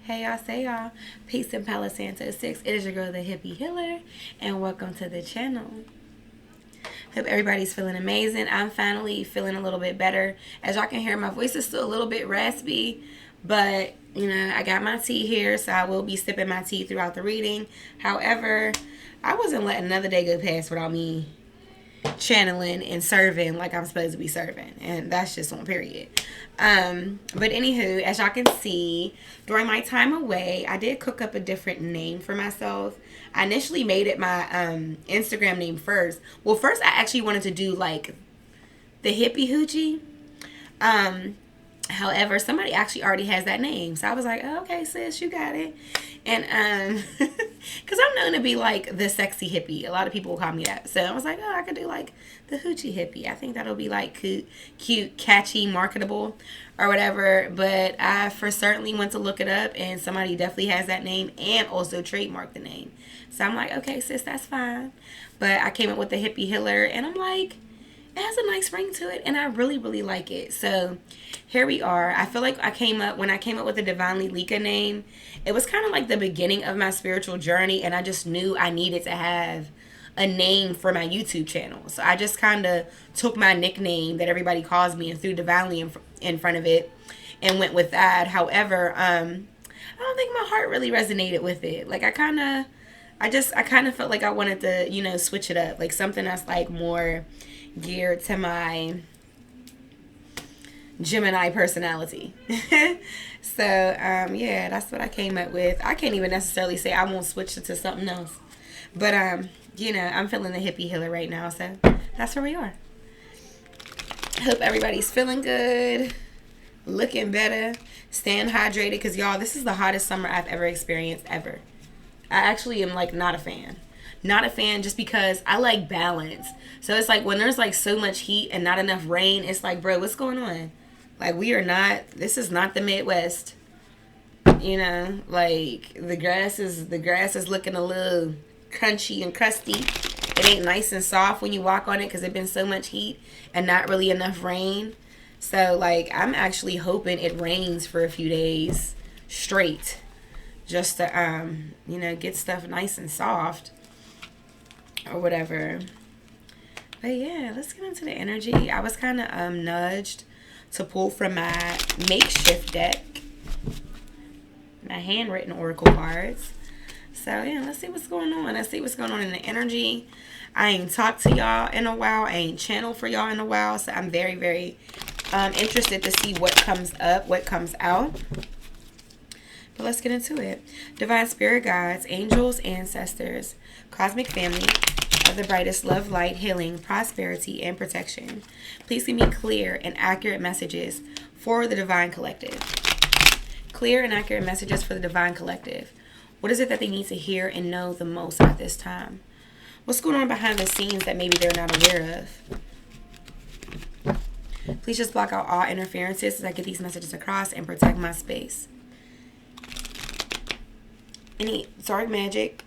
Hey y'all, say y'all. Peace and Palo Santo 6. It is your girl, the Hippie Healer, and welcome to the channel. Hope everybody's feeling amazing. I'm finally feeling a little bit better. As y'all can hear, my voice is still a little bit raspy, but you know, I got my tea here, so I will be sipping my tea throughout the reading. However, I wasn't letting another day go past without me channeling and serving like I'm supposed to be serving, and that's just on period. But anywho, as y'all can see, during my time away, I did cook up a different name for myself. I initially made it my Instagram name first. Well, first I actually wanted to do like the Hippie Hoochie. However, somebody actually already has that name. So I was like, oh, okay, sis, you got it. And, because I'm known to be like the sexy hippie. A lot of people will call me that. So I was like, oh, I could do like the hoochie hippie. I think that'll be like cute, catchy, marketable, or whatever. But I for certainly went to look it up, and somebody definitely has that name and also trademarked the name. So I'm like, okay, sis, that's fine. But I came up with the Hippie Healer, and I'm like, it has a nice ring to it, and I really, really like it. So here we are. I feel like when I came up with the Divinely Lika name, it was kind of like the beginning of my spiritual journey, and I just knew I needed to have a name for my YouTube channel. So I just kind of took my nickname that everybody calls me and threw Divinely in front of it and went with that. However, I don't think my heart really resonated with it. Like I kind of felt like I wanted to, you know, switch it up, like something that's like more geared to my Gemini personality. So yeah, that's what I came up with. I can't even necessarily say I won't switch it to something else, but you know, I'm feeling the Hippie Healer right now, so that's where we are. Hope everybody's feeling good, looking better, staying hydrated, because y'all, this is the hottest summer I've ever experienced ever. I actually am like not a fan just because I like balance. So it's like when there's like so much heat and not enough rain, it's like, bro, what's going on? Like this is not the Midwest. You know, like the grass is looking a little crunchy and crusty. It ain't nice and soft when you walk on it because it's been so much heat and not really enough rain. So like I'm actually hoping it rains for a few days straight, just to you know, get stuff nice and soft or whatever. But yeah, let's get into the energy. I was kind of nudged to pull from my makeshift deck, my handwritten oracle cards. So yeah, let's see what's going on. Let's see what's going on in the energy. I ain't talked to y'all in a while. I ain't channeled for y'all in a while. So I'm very, very interested to see what comes up, what comes out. But let's get into it. Divine spirit guides, angels, ancestors, cosmic family of the brightest love, light, healing, prosperity, and protection. Please give me clear and accurate messages for the divine collective. Clear and accurate messages for the divine collective. What is it that they need to hear and know the most at this time? What's going on behind the scenes that maybe they're not aware of? Please just block out all interferences as I get these messages across and protect my space. Any dark magic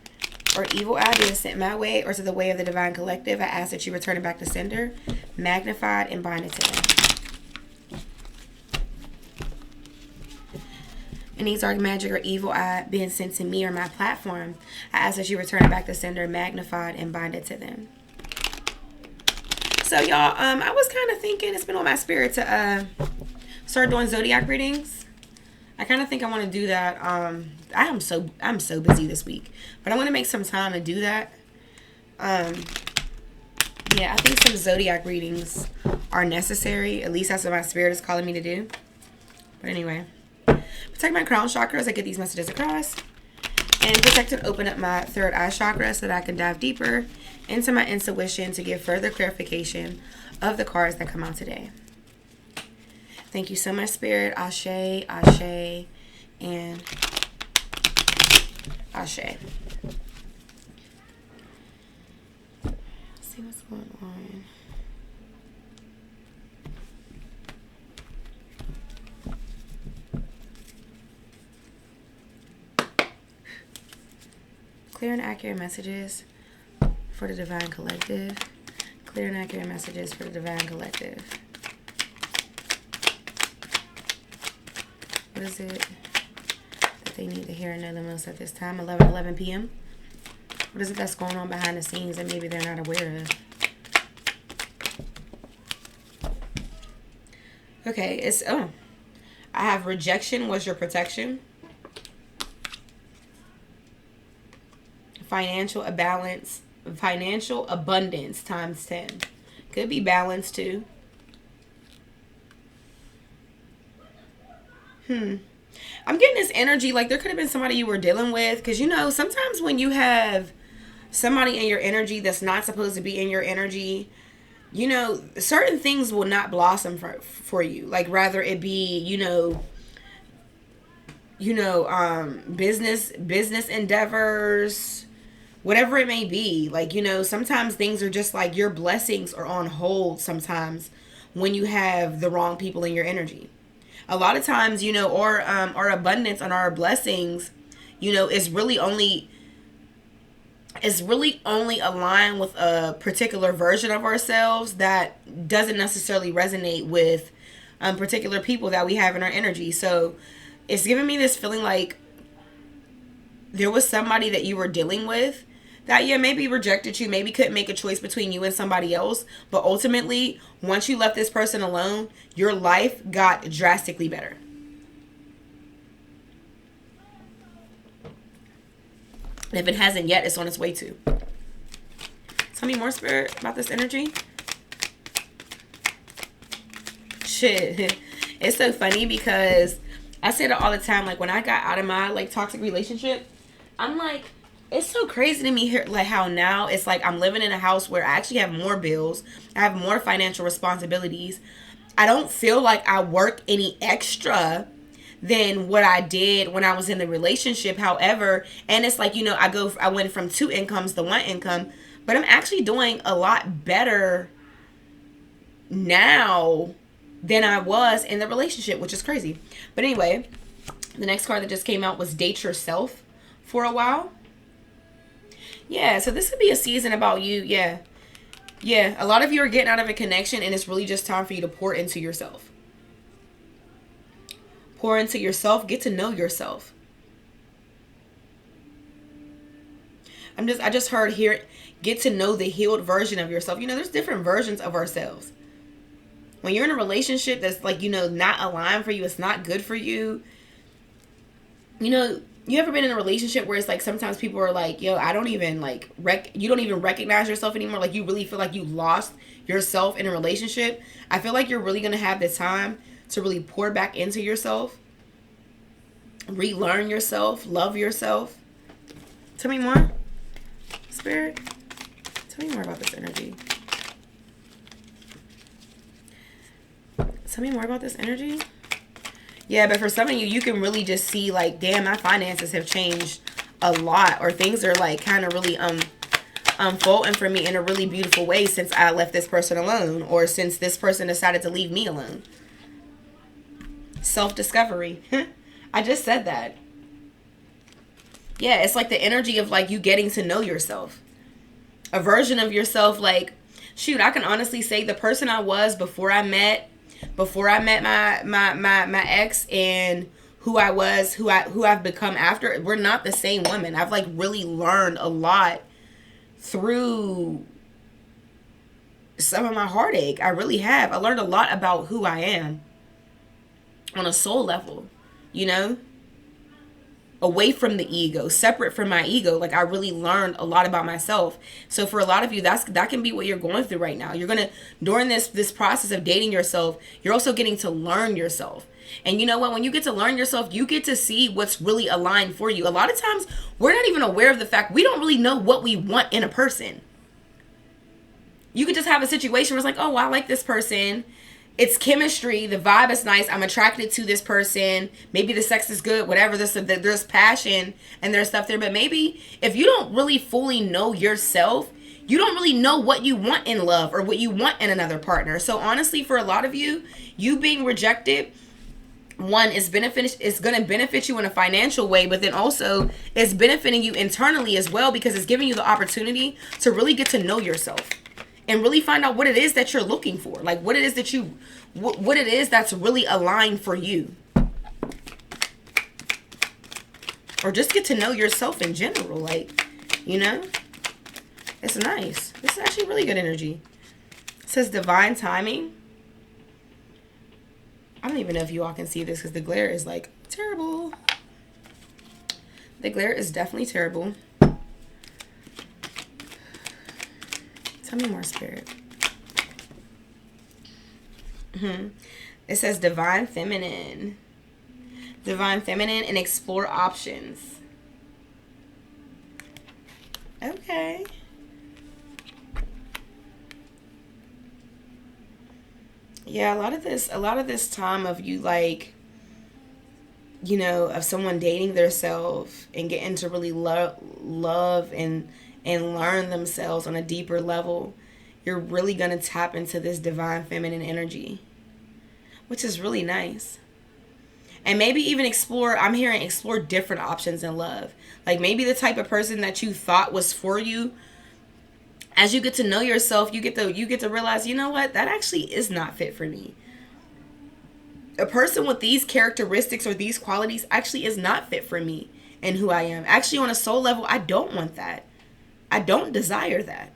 or evil ideas sent my way or to the way of the divine collective, I ask that you return it back to sender, magnified, and bind it to them. Any dark magic or evil eye being sent to me or my platform, I ask that you return it back to sender, magnified, and bind it to them. So y'all, I was kind of thinking, it's been on my spirit to start doing zodiac readings. I kind of think I want to do that. I'm so busy this week, but I want to make some time to do that. Yeah, I think some zodiac readings are necessary. At least that's what my spirit is calling me to do. But anyway, protect my crown chakra as I get these messages across, and protect and open up my third eye chakra so that I can dive deeper into my intuition to give further clarification of the cards that come out today. Thank you so much, Spirit. Ashe, Ashe, and Ashe. Let's see what's going on. Clear and accurate messages for the divine collective. Clear and accurate messages for the divine collective. What is it that they need to hear and know the most at this time? 11 p.m. What is it that's going on behind the scenes that maybe they're not aware of? Okay, it's, I have rejection was your protection. Financial abundance times 10. Could be balance too. I'm getting this energy like there could have been somebody you were dealing with, because you know sometimes when you have somebody in your energy that's not supposed to be in your energy, you know, certain things will not blossom for you. Like rather it be, business endeavors, whatever it may be. Like, you know, sometimes things are just like your blessings are on hold sometimes when you have the wrong people in your energy. A lot of times, you know, our abundance and our blessings, you know, is really only aligned with a particular version of ourselves that doesn't necessarily resonate with particular people that we have in our energy. So it's giving me this feeling like there was somebody that you were dealing with that, yeah, maybe rejected you, maybe couldn't make a choice between you and somebody else. But ultimately, once you left this person alone, your life got drastically better. And if it hasn't yet, it's on its way to. Tell me more, Spirit, about this energy. Shit. It's so funny because I say that all the time. Like, when I got out of my, like, toxic relationship, I'm like, it's so crazy to me here, like, how now it's like I'm living in a house where I actually have more bills. I have more financial responsibilities. I don't feel like I work any extra than what I did when I was in the relationship. However, and it's like, you know, I went from 2 incomes to 1 income, but I'm actually doing a lot better now than I was in the relationship, which is crazy. But anyway, the next card that just came out was Date Yourself for a while. Yeah, so this could be a season about you. Yeah, a lot of you are getting out of a connection and it's really just time for you to pour into yourself. Pour into yourself. Get to know yourself. I just heard here, get to know the healed version of yourself. You know, there's different versions of ourselves. When you're in a relationship that's like, you know, not aligned for you, it's not good for you. You know, you ever been in a relationship where it's like sometimes people are like, yo, I don't even like, you don't even recognize yourself anymore. Like you really feel like you lost yourself in a relationship. I feel like you're really going to have the time to really pour back into yourself. Relearn yourself. Love yourself. Tell me more, Spirit. Tell me more about this energy. Tell me more about this energy. Yeah, but for some of you, you can really just see like, damn, my finances have changed a lot. Or things are like kind of really unfolding for me in a really beautiful way since I left this person alone. Or since this person decided to leave me alone. Self-discovery. I just said that. Yeah, it's like the energy of like you getting to know yourself. A version of yourself like, shoot, I can honestly say the person I was before I met my ex and who I was, who I've become after, we're not the same woman. I've like really learned a lot through some of my heartache. I really have. I learned a lot about who I am on a soul level, you know, away from the ego, separate from my ego. Like I really learned a lot about myself. So for a lot of you, that can be what you're going through right now. You're going to, during this process of dating yourself, you're also getting to learn yourself. And you know what? When you get to learn yourself, you get to see what's really aligned for you. A lot of times we're not even aware of the fact we don't really know what we want in a person. You could just have a situation where it's like, oh, I like this person. It's chemistry. The vibe is nice. I'm attracted to this person. Maybe the sex is good, whatever. There's passion and there's stuff there. But maybe if you don't really fully know yourself, you don't really know what you want in love or what you want in another partner. So honestly, for a lot of you, you being rejected, one, is going to benefit you in a financial way, but then also it's benefiting you internally as well because it's giving you the opportunity to really get to know yourself. And really find out what it is that you're looking for. Like what it is that what it is that's really aligned for you. Or just get to know yourself in general. Like, you know, it's nice. This is actually really good energy. It says divine timing. I don't even know if you all can see this because the glare is like terrible. The glare is definitely terrible. Tell me more, Spirit. It says divine feminine. Divine feminine and explore options. Okay. Yeah, a lot of this time of you, like, you know, of someone dating their self and getting to really love and learn themselves on a deeper level, you're really going to tap into this divine feminine energy, which is really nice. And maybe even explore, I'm hearing explore different options in love. Like maybe the type of person that you thought was for you, as you get to know yourself, you get to realize, you know what, that actually is not fit for me. A person with these characteristics or these qualities actually is not fit for me and who I am. Actually, on a soul level, I don't want that. I don't desire that.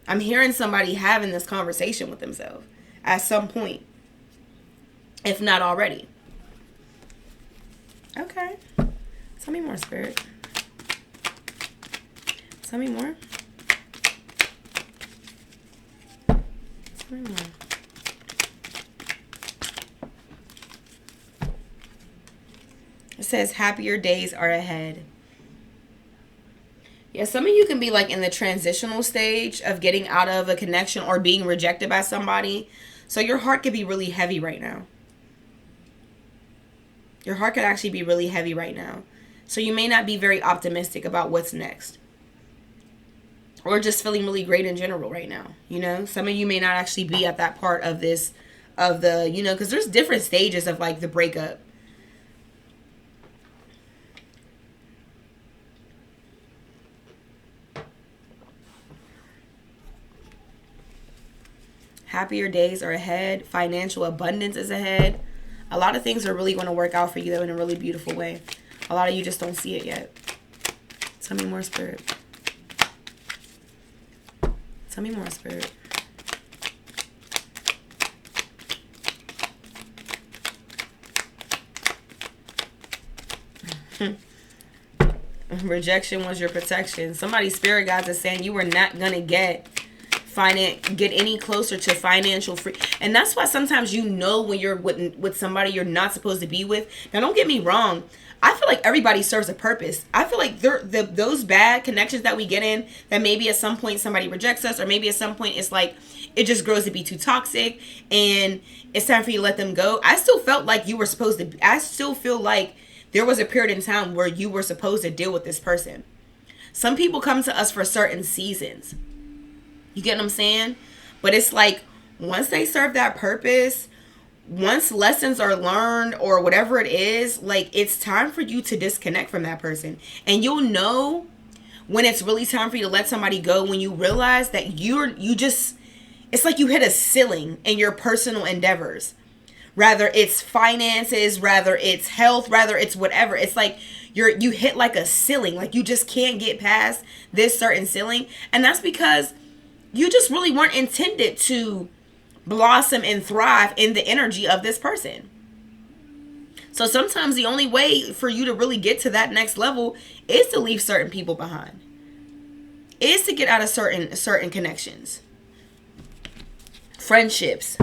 I'm hearing somebody having this conversation with themselves at some point, if not already. Okay. Tell me more, Spirit. Tell me more. Tell me more. It says happier days are ahead. Yeah, some of you can be like in the transitional stage of getting out of a connection or being rejected by somebody. So your heart could be really heavy right now. Your heart could actually be really heavy right now. So you may not be very optimistic about what's next. Or just feeling really great in general right now. You know, some of you may not actually be at that part of this, of the, you know, because there's different stages of like the breakup. Happier days are ahead. Financial abundance is ahead. A lot of things are really going to work out for you, though, in a really beautiful way. A lot of you just don't see it yet. Tell me more, Spirit. Tell me more, Spirit. Rejection was your protection. Somebody's spirit guides is saying you were not going to get any closer to financial free. And that's why sometimes, you know, when you're with somebody you're not supposed to be with. Now, don't get me wrong. I feel like everybody serves a purpose. I feel like those bad connections that we get in, that maybe at some point somebody rejects us, or maybe at some point it's like it just grows to be too toxic and it's time for you to let them go. I still felt like you were supposed to. I still feel like there was a period in time where you were supposed to deal with this person. Some people come to us for certain seasons. You get what I'm saying? But it's like once they serve that purpose, once lessons are learned or whatever it is, like it's time for you to disconnect from that person. And you'll know when it's really time for you to let somebody go when you realize that it's like you hit a ceiling in your personal endeavors. Rather it's finances, rather it's health, rather it's whatever. It's like you hit like a ceiling, like you just can't get past this certain ceiling. And that's because you just really weren't intended to blossom and thrive in the energy of this person. So sometimes the only way for you to really get to that next level is to leave certain people behind. Is to get out of certain connections. Friendships,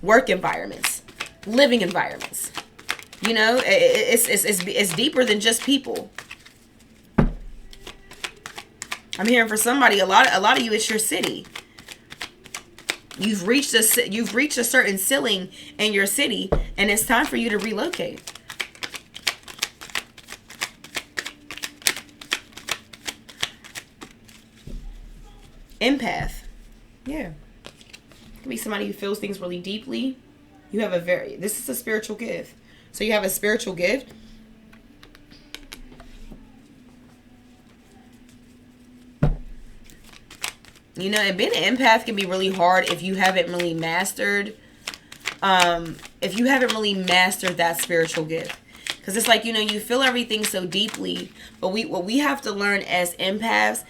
work environments, living environments. You know, it's deeper than just people. I'm hearing for somebody, a lot of you, it's your city. You've reached a certain ceiling in your city, and it's time for you to relocate. Empath. Yeah. Could be somebody who feels things really deeply. This is a spiritual gift. So you have a spiritual gift. You know, and being an empath can be really hard if you haven't really mastered that spiritual gift. Because it's like, you know, you feel everything so deeply. But what we have to learn as empaths,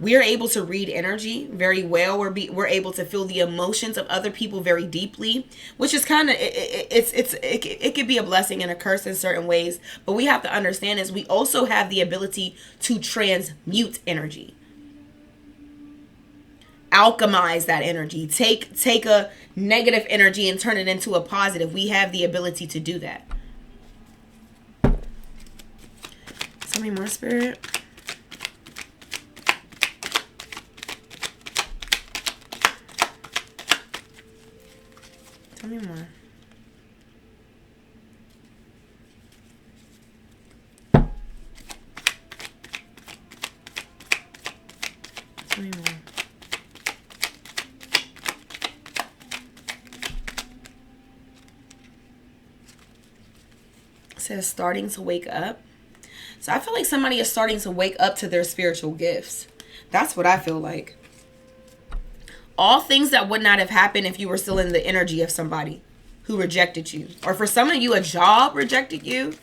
we're able to read energy very well. We're able to feel the emotions of other people very deeply, which is kind of, it could be a blessing and a curse in certain ways. But we have to understand is we also have the ability to transmute energy, alchemize that energy, take a negative energy and turn it into a positive. We have the ability to do that. Tell me more, Spirit. Tell me more. Tell me more. It says starting to wake up. So I feel like somebody is starting to wake up to their spiritual gifts. That's what I feel like. All things that would not have happened if you were still in the energy of somebody who rejected you. Or for some of you, a job rejected you.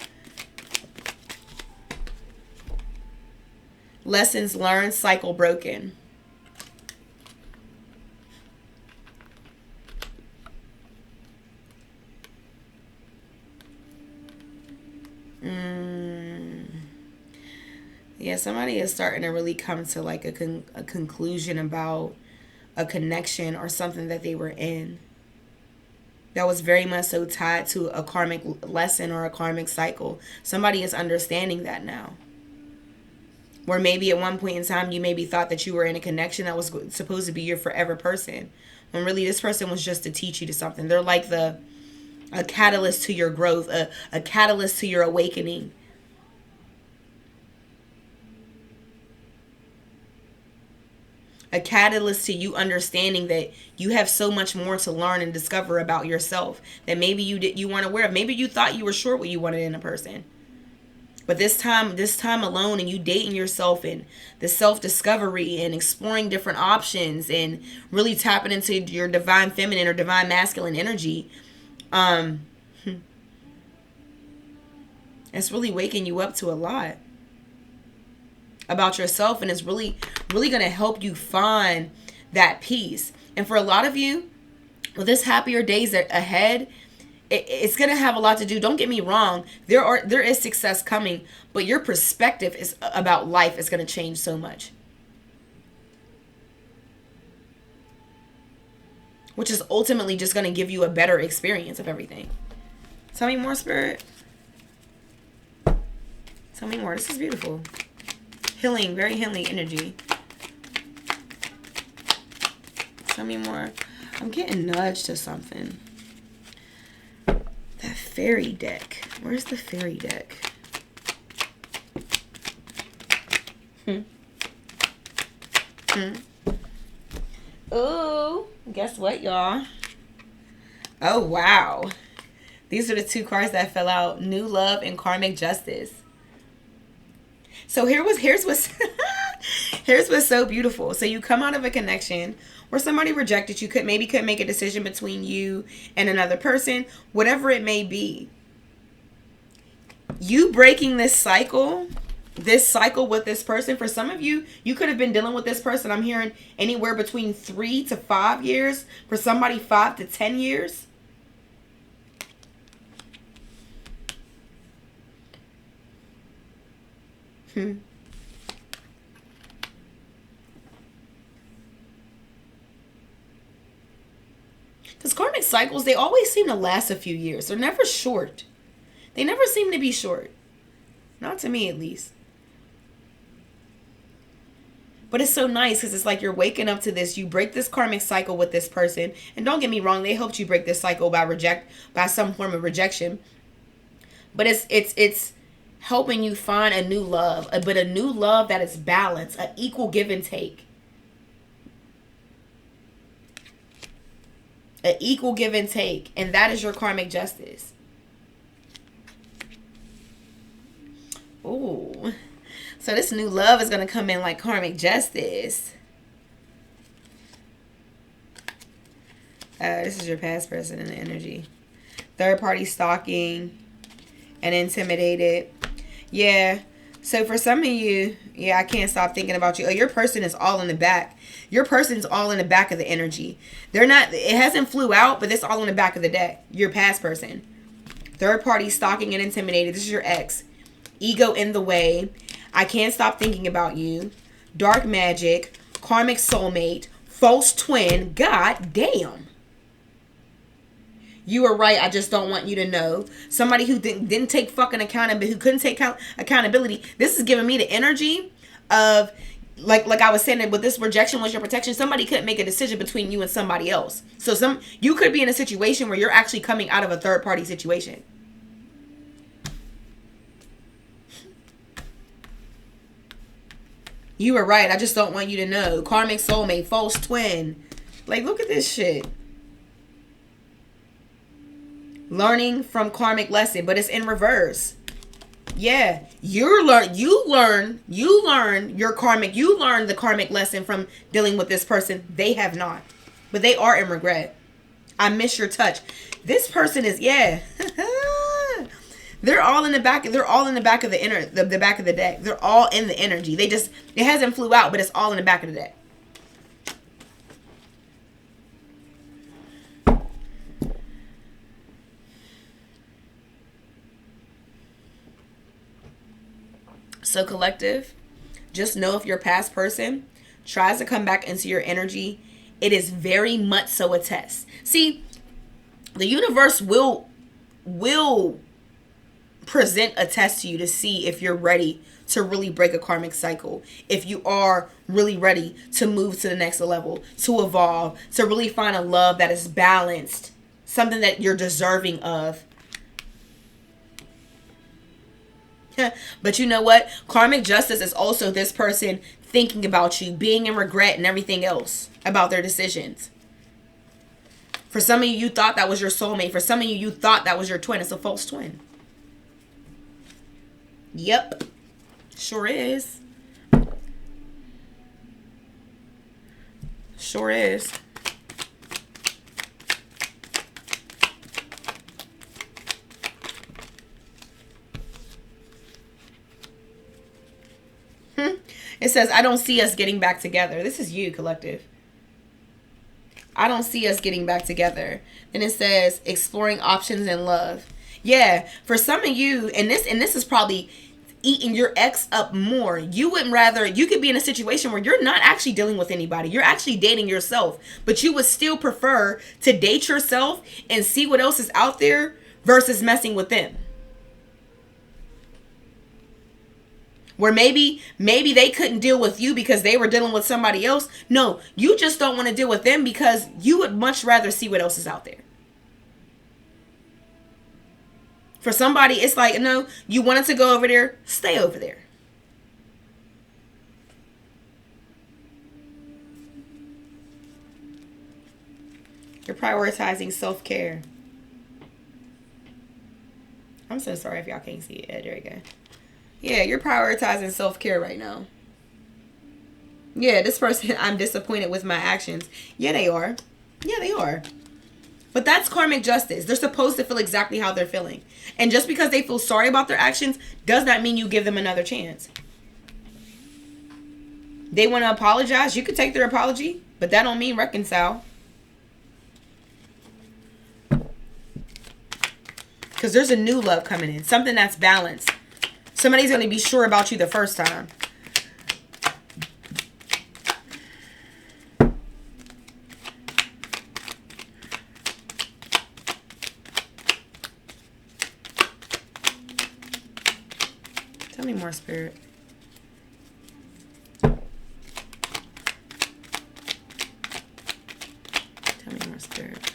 Lessons learned, cycle broken. Yeah, somebody is starting to really come to like a conclusion about a connection or something that they were in that was very much so tied to a karmic lesson or a karmic cycle. Somebody is understanding that now. Where maybe at one point in time you maybe thought that you were in a connection that was supposed to be your forever person, when really this person was just to teach you to something. They're like a catalyst to your growth, a catalyst to your awakening. A catalyst to you understanding that you have so much more to learn and discover about yourself that maybe you weren't aware of. Maybe you thought you were sure what you wanted in a person. But this time alone, and you dating yourself and the self-discovery and exploring different options and really tapping into your divine feminine or divine masculine energy, it's really waking you up to a lot about yourself, and it's really going to help you find that peace. And for a lot of you, with this happier days ahead, it's going to have a lot to do. Don't get me wrong. There is success coming, but your perspective is about life is going to change so much. Which is ultimately just going to give you a better experience of everything. Tell me more, Spirit. Tell me more. This is beautiful. Healing, very healing energy. Tell me more. I'm getting nudged to something. That fairy deck. Where's the fairy deck? Ooh, guess what, y'all? Oh, wow. These are the two cards that fell out. New Love and Karmic Justice. So here's what's here's what's so beautiful. So you come out of a connection where somebody rejected you, couldn't make a decision between you and another person, whatever it may be. You breaking this cycle with this person, for some of you, you could have been dealing with this person, I'm hearing, anywhere between 3 to 5 years. For somebody, 5 to 10 years. Because karmic cycles, they always seem to last a few years. They're never short. They never seem to be short. Not to me, at least. But it's so nice because it's like you're waking up to this. You break this karmic cycle with this person. And don't get me wrong, they helped you break this cycle by some form of rejection. But it's helping you find a new love. But a new love that is balanced. An equal give and take. An equal give and take. And that is your karmic justice. Ooh. So this new love is going to come in like karmic justice. This is your past person in the energy. Third party stalking. and intimidated. Yeah. So for some of you, yeah, I can't stop thinking about you. Oh, your person is all in the back. Your person's all in the back of the energy. They're not, it hasn't flew out, but it's all in the back of the deck. Your past person. Third party stalking and intimidated. This is your ex. Ego in the way. I can't stop thinking about you. Dark magic. Karmic soulmate. False twin. God damn. You were right. I just don't want you to know. Somebody who didn't take fucking accountability, who couldn't take accountability. This is giving me the energy of, like I was saying, that with this rejection was your protection. Somebody couldn't make a decision between you and somebody else. So you could be in a situation where you're actually coming out of a third party situation. You were right. I just don't want you to know. Karmic soulmate, false twin. Like, look at this shit. Learning from karmic lesson, but it's in reverse. Yeah, you learn your karmic. You learn the karmic lesson from dealing with this person. They have not, but they are in regret. I miss your touch. This person is, yeah. They're all in the back. They're all in the back of the back of the deck. They're all in the energy. It hasn't flew out, but it's all in the back of the deck. So collective, just know if your past person tries to come back into your energy, it is very much so a test. See, the universe will present a test to you to see if you're ready to really break a karmic cycle. If you are really ready to move to the next level, to evolve, to really find a love that is balanced, something that you're deserving of. But you know what? Karmic justice is also this person thinking about you, being in regret and everything else about their decisions. For some of you, you thought that was your soulmate. For some of you, you thought that was your twin. It's a false twin. Yep. Sure is. Sure is. It says, I don't see us getting back together. This is you, collective. I don't see us getting back together. Then it says, exploring options in love. Yeah, for some of you, and this is probably eating your ex up more. You could be in a situation where you're not actually dealing with anybody. You're actually dating yourself. But you would still prefer to date yourself and see what else is out there versus messing with them. Where maybe they couldn't deal with you because they were dealing with somebody else. No, you just don't want to deal with them because you would much rather see what else is out there. For somebody, it's like, no, you wanted to go over there, stay over there. You're prioritizing self-care. I'm so sorry if y'all can't see it. Yeah, there you go. Yeah, you're prioritizing self-care right now. Yeah, this person, I'm disappointed with my actions. Yeah, they are. Yeah, they are. But that's karmic justice. They're supposed to feel exactly how they're feeling. And just because they feel sorry about their actions does not mean you give them another chance. They want to apologize. You could take their apology, but that don't mean reconcile. Because there's a new love coming in. Something that's balanced. Somebody's going to be sure about you the first time. Tell me more, Spirit. Tell me more, Spirit.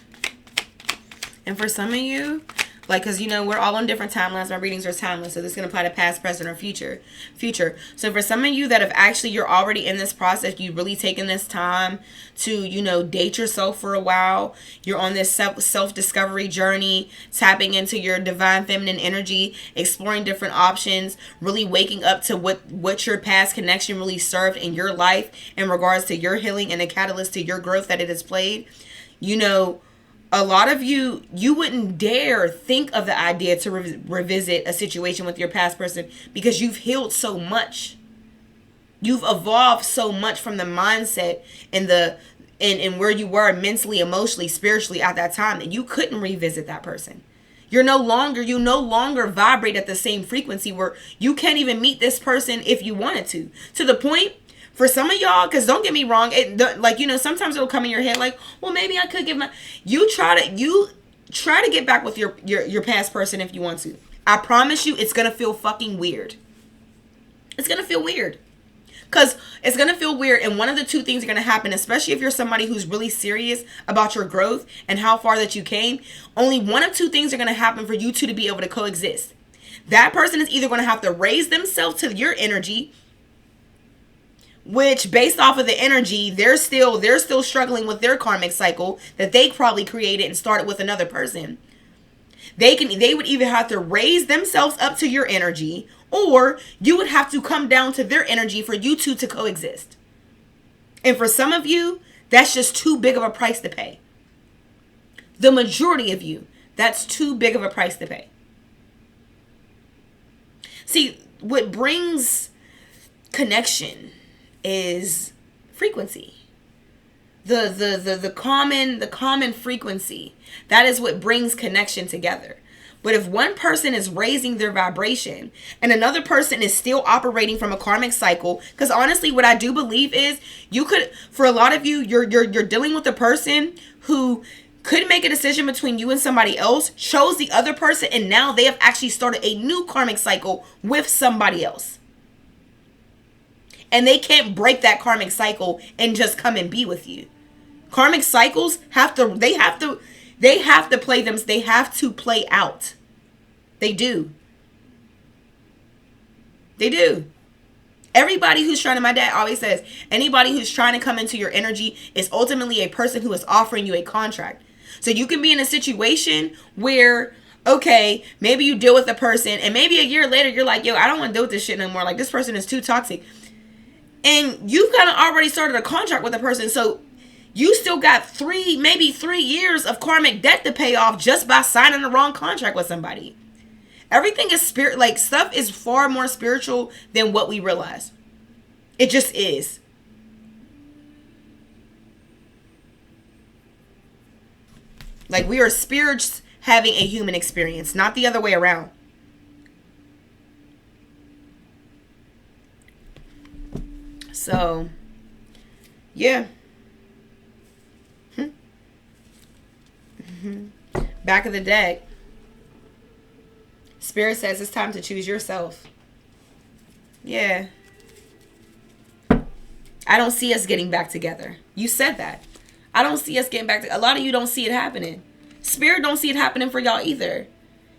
And for some of you, like, because, you know, we're all on different timelines. My readings are timeless. So this is going to apply to past, present, or future. So for some of you that have actually, you're already in this process. You've really taken this time to, you know, date yourself for a while. You're on this self-discovery journey, tapping into your divine feminine energy, exploring different options, really waking up to what your past connection really served in your life in regards to your healing and the catalyst to your growth that it has played. You know, A lot of you, you wouldn't dare think of the idea to revisit a situation with your past person because you've healed so much. You've evolved so much from the mindset and and where you were mentally, emotionally, spiritually at that time that you couldn't revisit that person. You no longer vibrate at the same frequency where you can't even meet this person if you wanted to the point for some of y'all, because don't get me wrong, sometimes it'll come in your head like, well, maybe I could give my, you try to get back with your past person if you want to. I promise you it's gonna feel fucking weird. It's gonna feel weird. Because it's going to feel weird, and one of the two things are going to happen, especially if you're somebody who's really serious about your growth and how far that you came. Only one of two things are going to happen for you two to be able to coexist. That person is either going to have to raise themselves to your energy, which based off of the energy, they're still struggling with their karmic cycle that they probably created and started with another person. They would either have to raise themselves up to your energy, or you would have to come down to their energy for you two to coexist. And for some of you, that's just too big of a price to pay. The majority of you, that's too big of a price to pay. See, what brings connection is frequency. The common frequency. That is what brings connection together. But if one person is raising their vibration and another person is still operating from a karmic cycle, because honestly, what I do believe is for a lot of you, you're dealing with a person who could make a decision between you and somebody else, chose the other person, and now they have actually started a new karmic cycle with somebody else. And they can't break that karmic cycle and just come and be with you. Karmic cycles have to play out. They do. Everybody who's trying to, my dad always says, anybody who's trying to come into your energy is ultimately a person who is offering you a contract. So you can be in a situation where, okay, maybe you deal with a person and maybe a year later you're like, yo, I don't want to deal with this shit no more. Like, this person is too toxic. And you've kind of already started a contract with a person. So you still got 3 years of karmic debt to pay off just by signing the wrong contract with somebody. Everything is spirit, like stuff is far more spiritual than what we realize. It just is. Like, we are spirits having a human experience, not the other way around. So, yeah. Back of the deck. Spirit says it's time to choose yourself. Yeah. I don't see us getting back together. You said that. I don't see us getting back together. A lot of you don't see it happening. Spirit don't see it happening for y'all either.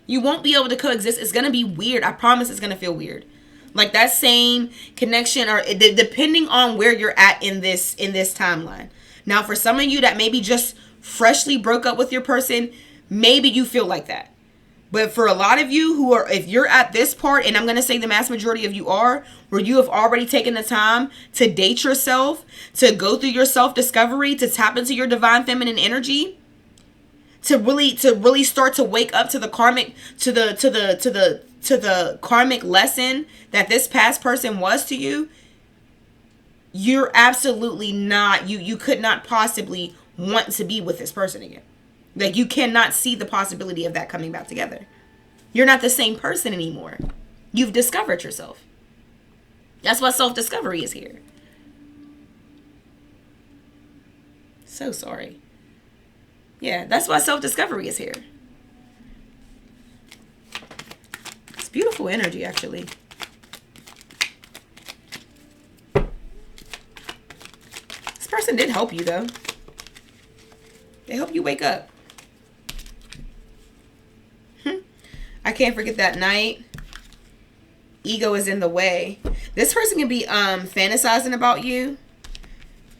You won't be able to coexist. It's going to be weird. I promise it's going to feel weird. Like that same connection, or depending on where you're at in this timeline. Now, for some of you that maybe just freshly broke up with your person, maybe you feel like that. But for a lot of you who are, if you're at this part, and I'm going to say the mass majority of you are, where you have already taken the time to date yourself, to go through your self-discovery, to tap into your divine feminine energy, to really start to wake up to the karmic, to the karmic lesson that this past person was to you, you're absolutely not, you could not possibly want to be with this person again. Like, you cannot see the possibility of that coming back together. You're not the same person anymore. You've discovered yourself. That's why self-discovery is here. So sorry. Yeah, that's why self-discovery is here. It's beautiful energy, actually. This person did help you, though. They help you wake up. I can't forget that night. Ego is in the way. This person can be fantasizing about you,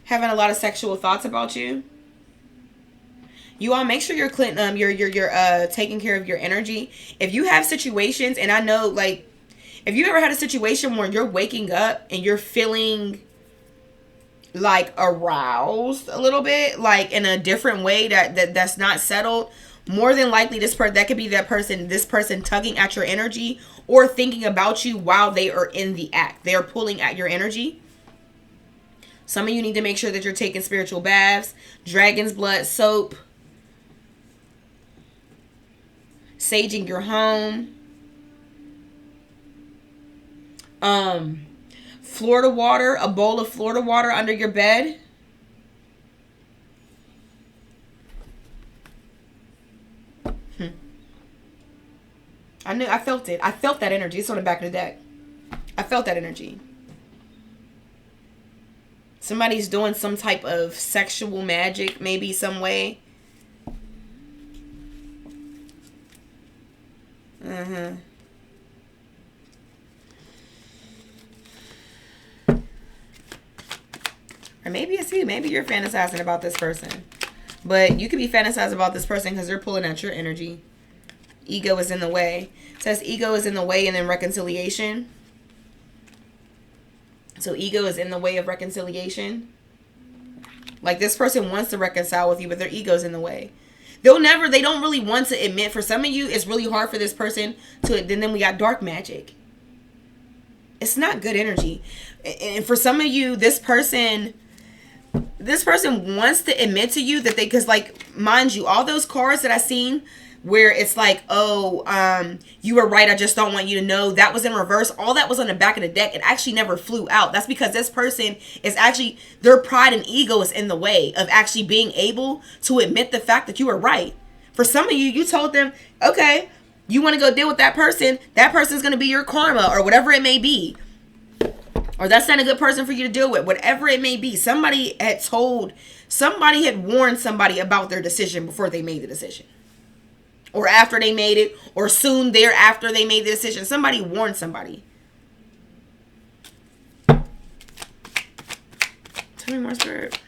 having a lot of sexual thoughts about you. You all make sure you're taking care of your energy. If you have situations, and I know, like, if you ever had a situation where you're waking up and you're feeling like aroused a little bit, like in a different way that's not settled, more than likely that could be this person tugging at your energy or thinking about you while they are in the act. They're pulling at your energy. Some of you need to make sure that you're taking spiritual baths, dragon's blood soap, saging your home, Florida water, a bowl of Florida water under your bed. I felt it. I felt that energy. It's on the back of the deck. I felt that energy. Somebody's doing some type of sexual magic, maybe some way. Or maybe it's you. Maybe you're fantasizing about this person. But you could be fantasizing about this person because they're pulling at your energy. Ego is in the way. It says ego is in the way and then reconciliation. So ego is in the way of reconciliation. Like this person wants to reconcile with you, but their ego's in the way. They don't really want to admit. For some of you, it's really hard for this person to, then we got dark magic. It's not good energy. And for some of you, this person wants to admit to you that because like, mind you, all those cards that I seen where it's like, you were right, I just don't want you to know, that was in reverse. All that was on the back of the deck. It actually never flew out. That's because this person is actually, their pride and ego is in the way of actually being able to admit the fact that you were right. For some of you, you told them, okay, you want to go deal with that person's going to be your karma or whatever it may be. Or that's not a good person for you to deal with, whatever it may be. Somebody had warned somebody about their decision before they made the decision. Or after they made it, or soon thereafter they made the decision. Somebody warned somebody. Tell me more, Spirit.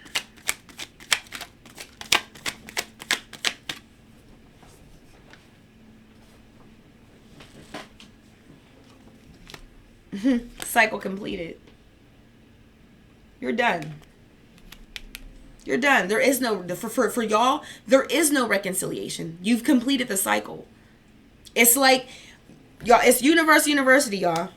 Cycle completed. You're done. You're done. There is no, for y'all, there is no reconciliation. You've completed the cycle. It's like, y'all, it's university, y'all.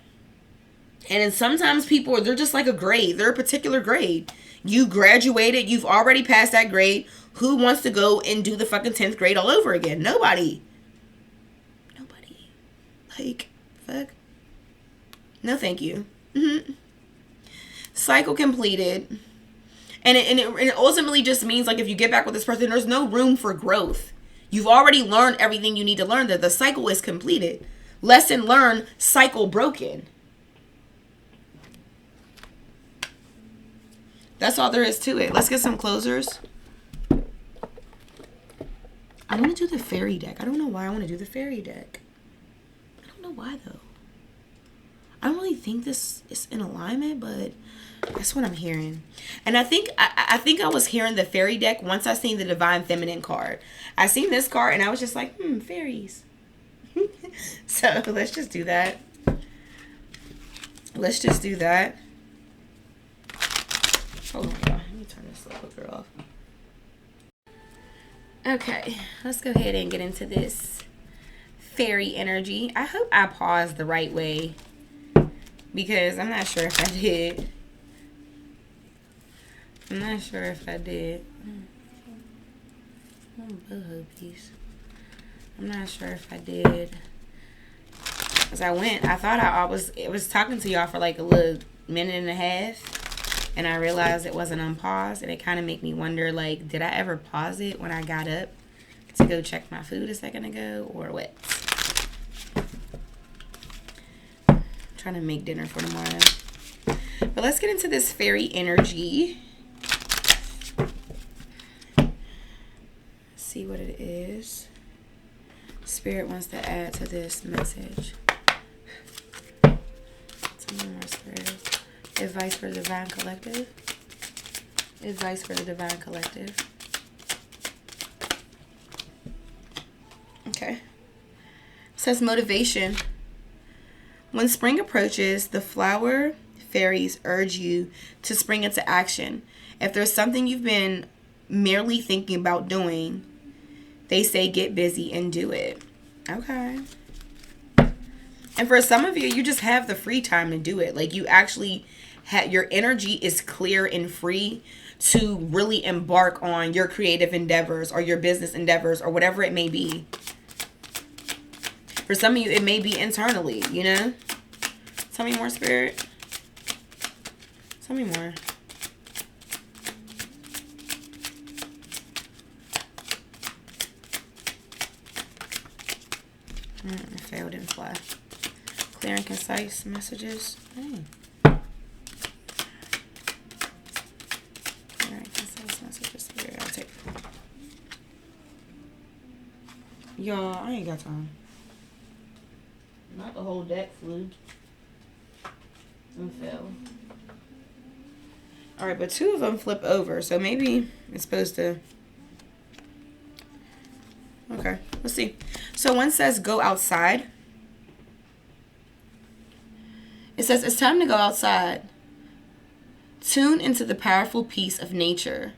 And then sometimes people, they're just like a grade. They're a particular grade. You graduated. You've already passed that grade. Who wants to go and do the fucking 10th grade all over again? Nobody. Like, fuck. No, thank you. Cycle completed. And it ultimately just means, like, if you get back with this person, there's no room for growth. You've already learned everything you need to learn. That the cycle is completed. Lesson learned, cycle broken. That's all there is to it. Let's get some closers. I want to do the fairy deck. I don't know why I want to do the fairy deck. I don't know why, though. I don't really think this is in alignment, but that's what I'm hearing. And I think I was hearing the fairy deck once I seen the Divine Feminine card. I seen this card and I was just like, fairies. So let's just do that. Let's just do that. Hold on, y'all. Let me turn this slow cooker off. Okay, let's go ahead and get into this fairy energy. I hope I paused the right way, because I'm not sure if I did. I'm not sure if I did. Boho piece. I'm not sure if I did. As I thought I was talking to y'all for like a little minute and a half. And I realized it wasn't on pause. And it kind of made me wonder, like, did I ever pause it when I got up to go check my food a second ago? Or what? I'm trying to make dinner for tomorrow. But let's get into this fairy energy. See what it is. Spirit wants to add to this message. Some more spirit. Advice for the Divine Collective. Advice for the Divine Collective. Okay. It says motivation. When spring approaches, the flower fairies urge you to spring into action. If there's something you've been merely thinking about doing, they say get busy and do it. Okay. And for some of you, you just have the free time to do it. Like you actually have, your energy is clear and free to really embark on your creative endeavors or your business endeavors or whatever it may be. For some of you, it may be internally, you know? Tell me more, Spirit. Tell me more. Failed and fly. Clear and concise messages. Clear and concise messages. Spirit, I'll take. Y'all, I ain't got time. Not the whole deck flew. And fell. Alright, but 2 of them flip over. So maybe it's supposed to... Okay, let's see. So one says go outside. It says it's time to go outside. Tune into the powerful peace of nature,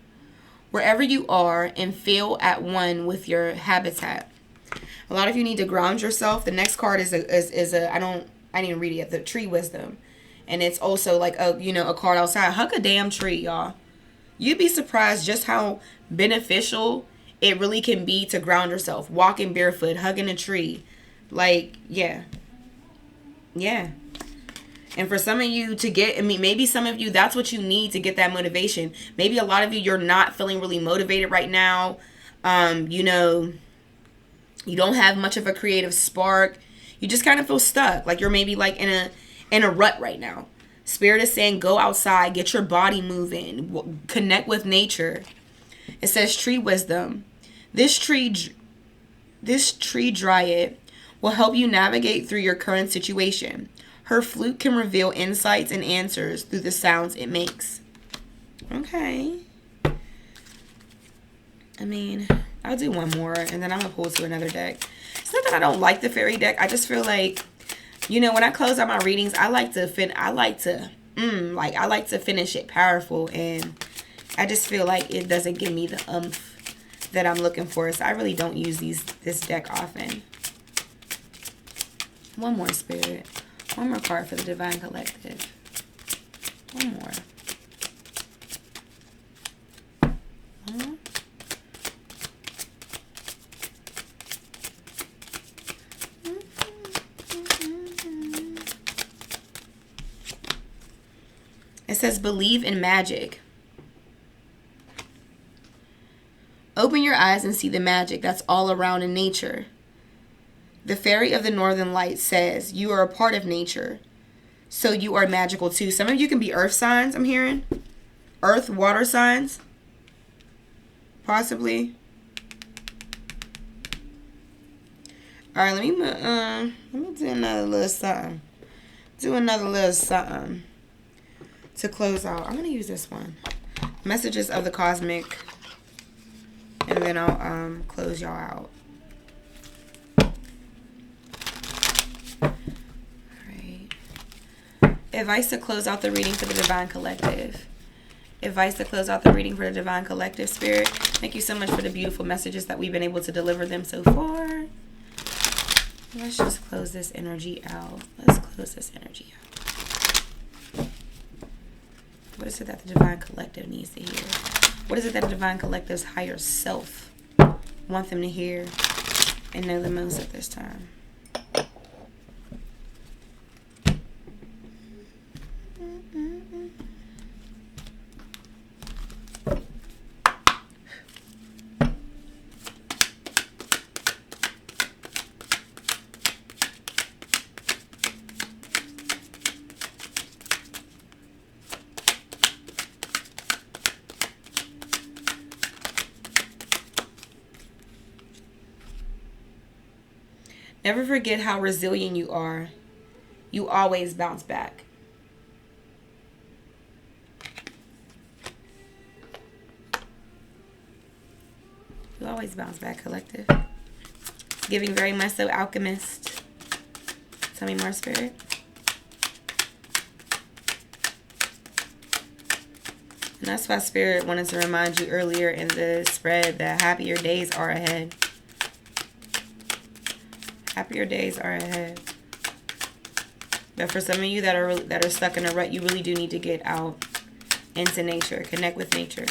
wherever you are, and feel at one with your habitat. A lot of you need to ground yourself. The next card is a I didn't even read it yet. The tree wisdom, and it's also like a card outside. Hug a damn tree, y'all. You'd be surprised just how beneficial it really can be to ground yourself. Walking barefoot, hugging a tree, like yeah. And for some of you to get, maybe some of you, that's what you need to get that motivation. Maybe a lot of you, you're not feeling really motivated right now. You don't have much of a creative spark. You just kind of feel stuck. Like you're maybe like in a rut right now. Spirit is saying, go outside, get your body moving, connect with nature. It says tree wisdom. This tree dryad will help you navigate through your current situation. Her flute can reveal insights and answers through the sounds it makes. Okay. I mean, I'll do one more and then I'm going to pull to another deck. It's not that I don't like the fairy deck. I just feel like, when I close out my readings, I like to finish it powerful, and I just feel like it doesn't give me the oomph that I'm looking for. So I really don't use this deck often. One more, Spirit. One more card for the Divine Collective. One more. One more. It says believe in magic. Open your eyes and see the magic that's all around in nature. The fairy of the northern light says you are a part of nature, so you are magical too. Some of you can be earth signs, I'm hearing. Earth, water signs. Possibly. Alright, let me do another little something. To close out. I'm going to use this one. Messages of the Cosmic. And then I'll close y'all out. Alright. Advice to close out the reading for the Divine Collective. Advice to close out the reading for the Divine Collective, Spirit. Thank you so much for the beautiful messages that we've been able to deliver them so far. Let's just close this energy out. What is it that the Divine Collective needs to hear? What is it that the Divine Collective's higher self want them to hear and know the most at this time? Never forget how resilient you are. You always bounce back. You always bounce back, Collective. Giving very much so, Alchemist. Tell me more, Spirit. And that's why Spirit wanted to remind you earlier in the spread that happier days are ahead. Happier days are ahead. But for some of you that are stuck in a rut, you really do need to get out into nature. Connect with nature.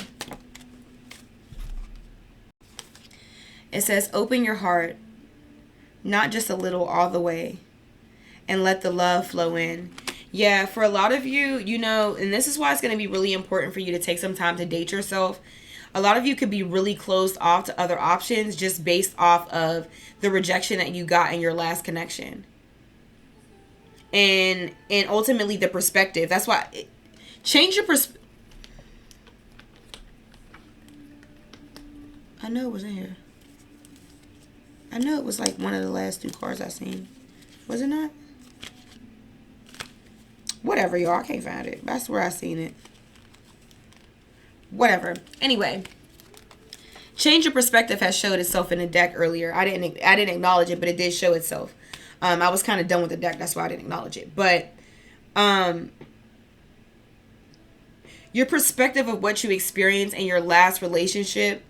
It says, open your heart, not just a little, all the way, and let the love flow in. Yeah, for a lot of you, you know, and this is why it's going to be really important for you to take some time to date yourself. A lot of you could be really closed off to other options just based off of the rejection that you got in your last connection. And ultimately the perspective. That's why change your perspective. I know it was in here. I know it was like one of the last 2 cards I seen. Was it not? Whatever, y'all. I can't find it. That's where I seen it. Whatever. Anyway, change your perspective has showed itself in the deck earlier. I didn't acknowledge it, but it did show itself. I was kind of done with the deck. That's why I didn't acknowledge it. But your perspective of what you experienced in your last relationship,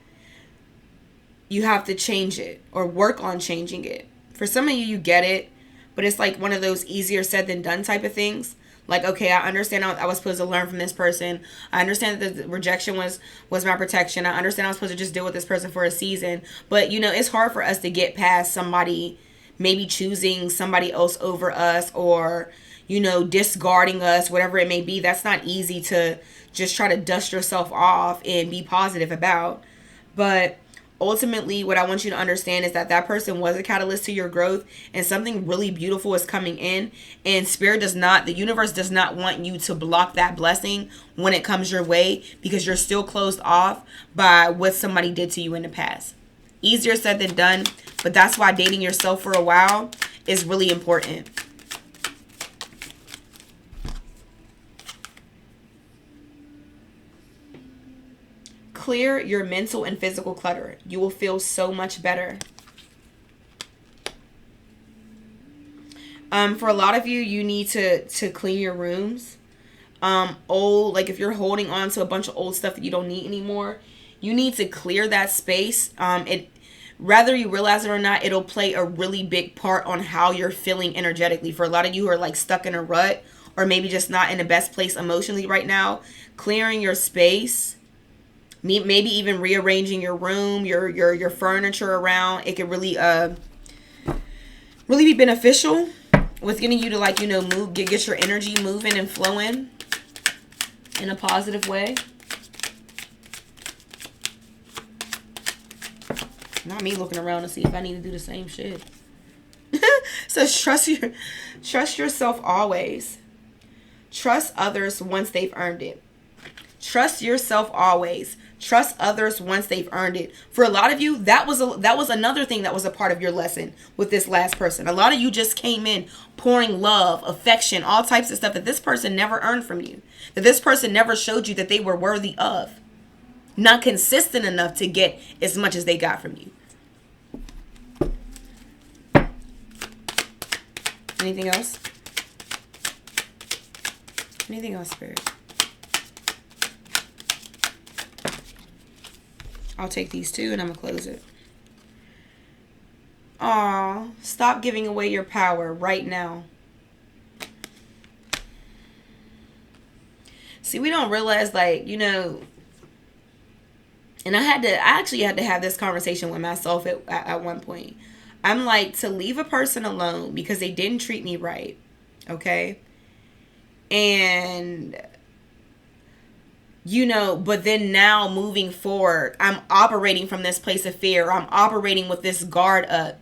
you have to change it or work on changing it. For some of you, you get it, but it's like one of those easier said than done type of things. Like, okay, I understand I was supposed to learn from this person. I understand that the rejection was my protection. I understand I was supposed to just deal with this person for a season. But, you know, it's hard for us to get past somebody maybe choosing somebody else over us or, you know, discarding us, whatever it may be. That's not easy to just try to dust yourself off and be positive about. But ultimately, what I want you to understand is that that person was a catalyst to your growth and something really beautiful is coming in. And the universe does not want you to block that blessing when it comes your way because you're still closed off by what somebody did to you in the past. Easier said than done, but that's why dating yourself for a while is really important. Clear your mental and physical clutter. You will feel so much better. For a lot of you, you need to clean your rooms. Like if you're holding on to a bunch of old stuff that you don't need anymore, you need to clear that space. Whether you realize it or not, it'll play a really big part on how you're feeling energetically. For a lot of you who are like stuck in a rut or maybe just not in the best place emotionally right now, clearing your space, maybe even rearranging your room, your furniture around, it could really be beneficial with getting you to, like, you know, move, get your energy moving and flowing in a positive way. Not me looking around to see if I need to do the same shit. So trust yourself always. Trust others once they've earned it. Trust yourself always. Trust others once they've earned it. For a lot of you, that was another thing that was a part of your lesson with this last person. A lot of you just came in pouring love, affection, all types of stuff that this person never earned from you. That this person never showed you that they were worthy of. Not consistent enough to get as much as they got from you. Anything else? Anything else, Spirit? I'll take these 2 and I'm going to close it. Aw, stop giving away your power right now. See, we don't realize, like, you know, and I actually had to have this conversation with myself at one point. I'm like, to leave a person alone because they didn't treat me right, okay? And, you know, but then now moving forward, I'm operating from this place of fear. I'm operating with this guard up.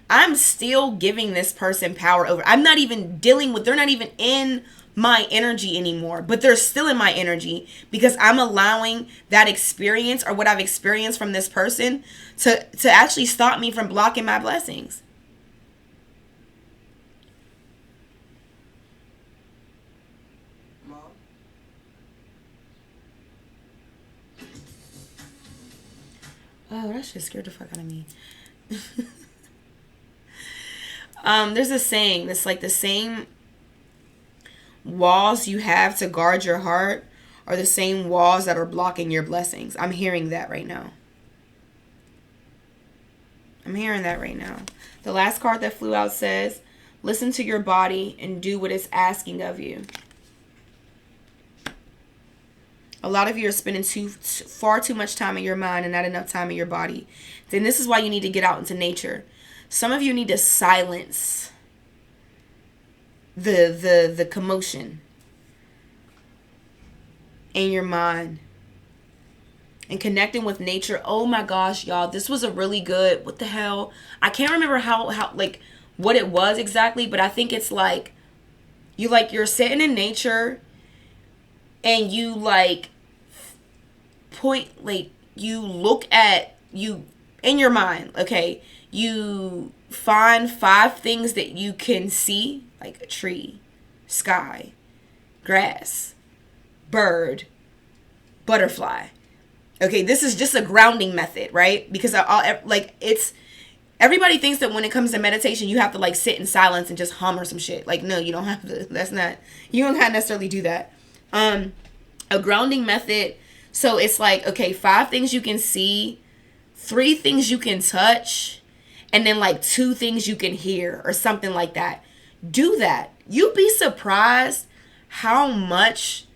I'm still giving this person power over. I'm not even they're not even in my energy anymore, but they're still in my energy because I'm allowing that experience or what I've experienced from this person to actually stop me from blocking my blessings. Oh, that shit scared the fuck out of me. There's a saying that's like the same walls you have to guard your heart are the same walls that are blocking your blessings. I'm hearing that right now. I'm hearing that right now. The last card that flew out says, listen to your body and do what it's asking of you. A lot of you are spending far too much time in your mind and not enough time in your body. Then this is why you need to get out into nature. Some of you need to silence the commotion in your mind and connecting with nature. Oh my gosh, y'all, this was a really good, what the hell? I can't remember how like what it was exactly, but I think it's like you're sitting in nature and you like point, like you look at you in your mind, okay? You find 5 things that you can see, like a tree, sky, grass, bird, butterfly. Okay, this is just a grounding method, right? Because everybody thinks that when it comes to meditation, you have to like sit in silence and just hum or some shit. Like, no, you don't have to. You don't have to necessarily do that. A grounding method. So it's like, okay, 5 things you can see, 3 things you can touch, and then like 2 things you can hear or something like that. Do that. You'd be surprised how much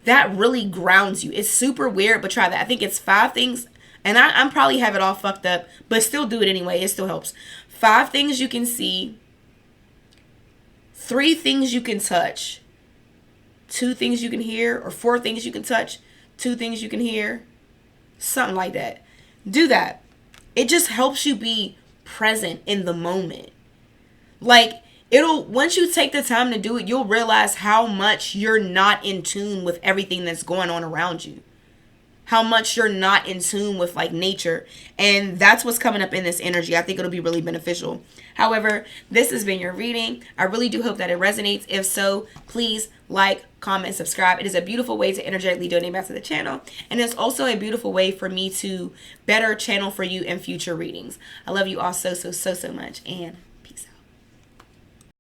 that really grounds you. It's super weird, but try that. I think it's 5 things, and I'm probably have it all fucked up, but still do it anyway. It still helps. 5 things you can see, 3 things you can touch, 2 things you can hear, or 4 things you can touch, 2 things you can hear, something like that. Do that. It just helps you be present in the moment. Like, once you take the time to do it, you'll realize how much you're not in tune with everything that's going on around you. How much you're not in tune with like nature. And that's what's coming up in this energy. I think it'll be really beneficial. However, this has been your reading. I really do hope that it resonates. If so, please like, comment, subscribe. It is a beautiful way to energetically donate back to the channel. And it's also a beautiful way for me to better channel for you in future readings. I love you all so much. And